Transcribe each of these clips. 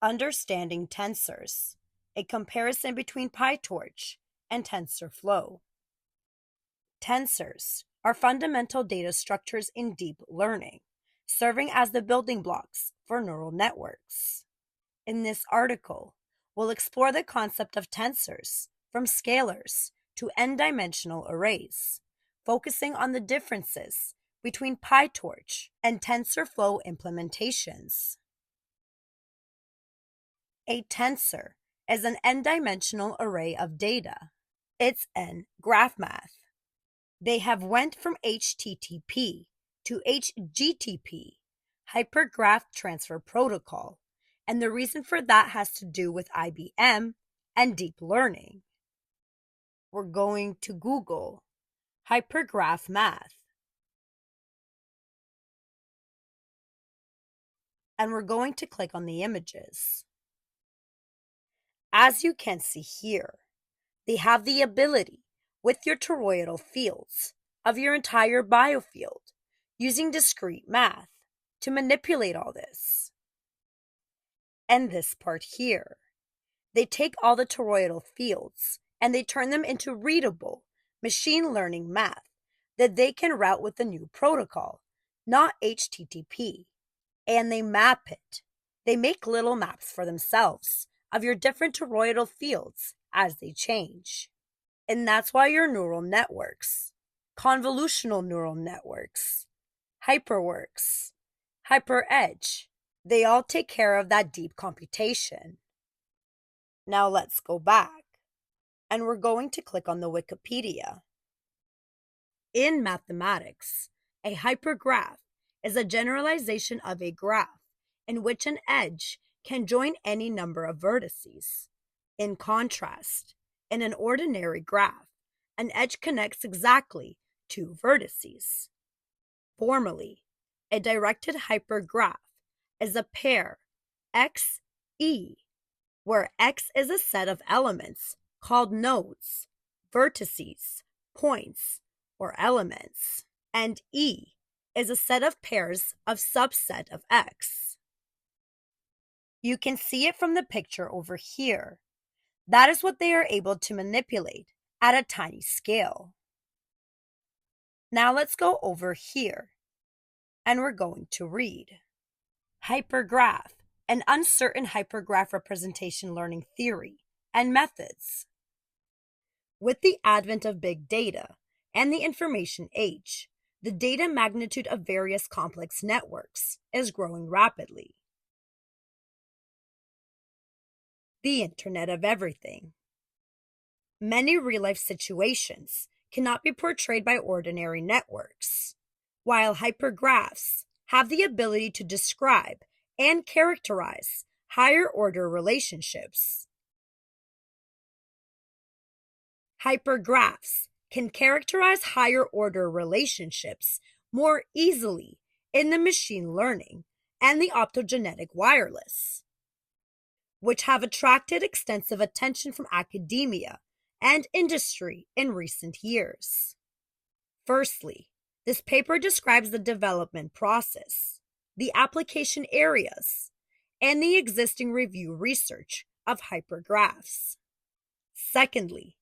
Understanding tensors, a comparison between PyTorch and TensorFlow. Tensors are fundamental data structures in deep learning, serving as the building blocks for neural networks. In this article, we'll explore the concept of tensors, from scalars to n-dimensional arrays, focusing on the differences between PyTorch and TensorFlow implementations. A tensor is an n-dimensional array of data. It's n graph math. They have went from HTTP to HGTP, Hypergraph Transfer Protocol, and the reason for that has to do with IBM and deep learning. We're going to Google Hypergraph Math, and we're going to click on the images. As you can see here, they have the ability with your toroidal fields of your entire biofield using discrete math to manipulate all this. And this part here, they take all the toroidal fields and they turn them into readable machine learning math that they can route with the new protocol, not HTTP, and they map it. They make little maps for themselves of your different toroidal fields as they change. And that's why your neural networks, convolutional neural networks, HyperWorks, HyperEdge, they all take care of that deep computation. Now let's go back, and we're going to click on the Wikipedia. In mathematics, a hypergraph is a generalization of a graph in which an edge can join any number of vertices. In contrast, in an ordinary graph, an edge connects exactly two vertices. Formally, a directed hypergraph is a pair XE, where X is a set of elements called nodes, vertices, points, or elements, and E is a set of pairs of subset of X. You can see it from the picture over here. That is what they are able to manipulate at a tiny scale. Now let's go over here, and we're going to read Hypergraph, an uncertain hypergraph representation learning theory and methods. With the advent of big data and the information age, the data magnitude of various complex networks is growing rapidly. The Internet of Everything. Many real-life situations cannot be portrayed by ordinary networks, while hypergraphs have the ability to describe and characterize higher-order relationships. Hypergraphs can characterize higher-order relationships more easily in the machine learning and the optogenetic wireless, which have attracted extensive attention from academia and industry in recent years. Firstly, this paper describes the development process, the application areas, and the existing review research of hypergraphs. Secondly,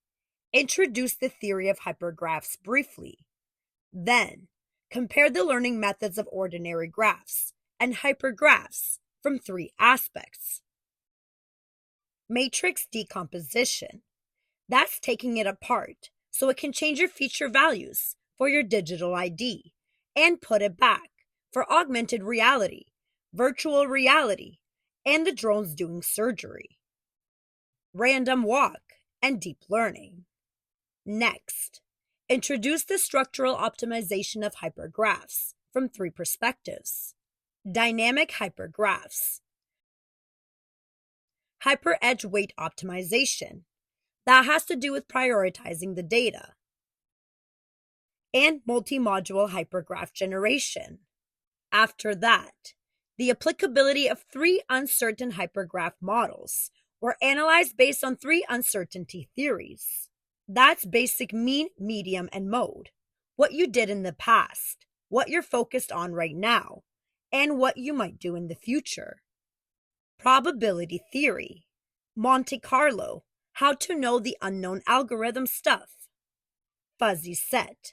introduce the theory of hypergraphs briefly. Then, compare the learning methods of ordinary graphs and hypergraphs from three aspects. Matrix decomposition. That's taking it apart so it can change your feature values for your digital ID and put it back for augmented reality, virtual reality, and the drones doing surgery. Random walk and deep learning. Next, introduce the structural optimization of hypergraphs from three perspectives. Dynamic hypergraphs. HyperEdge weight optimization. That has to do with prioritizing the data. And multi-module hypergraph generation. After that, the applicability of three uncertain hypergraph models were analyzed based on three uncertainty theories. That's basic mean, medium, and mode. What you did in the past, what you're focused on right now, and what you might do in the future. Probability theory. Monte Carlo. How to know the unknown algorithm stuff. Fuzzy set.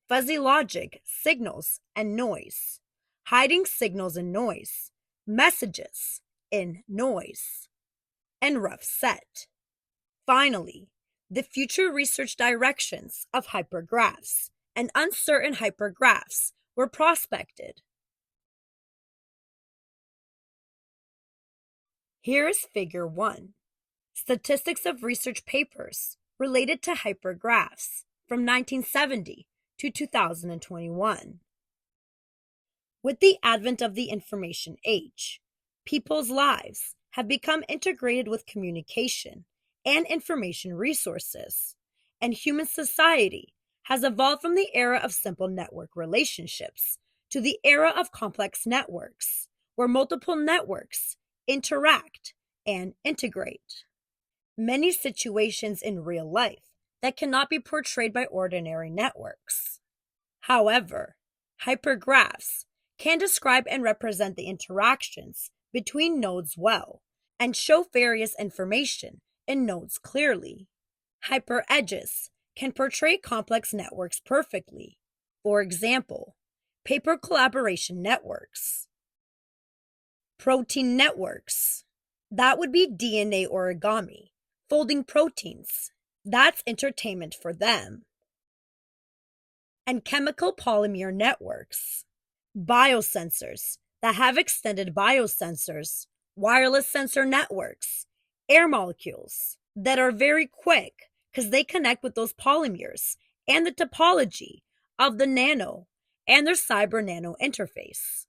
Fuzzy logic, signals, and noise. Hiding signals and noise. Messages in noise. And rough set. Finally, the future research directions of hypergraphs and uncertain hypergraphs were prospected. Here is Figure 1. Statistics of research papers related to hypergraphs from 1970 to 2021. With the advent of the information age, people's lives have become integrated with communication and information resources, and human society has evolved from the era of simple network relationships to the era of complex networks, where multiple networks interact and integrate. Many situations in real life that cannot be portrayed by ordinary networks. However, hypergraphs can describe and represent the interactions between nodes well and show various information in nodes clearly. Hyperedges can portray complex networks perfectly. For example, paper collaboration networks. Protein networks. That would be DNA origami, folding proteins. That's entertainment for them. And chemical polymer networks. Biosensors that have extended biosensors, wireless sensor networks, air molecules that are very quick because they connect with those polymers and the topology of the nano and their cyber nano interface.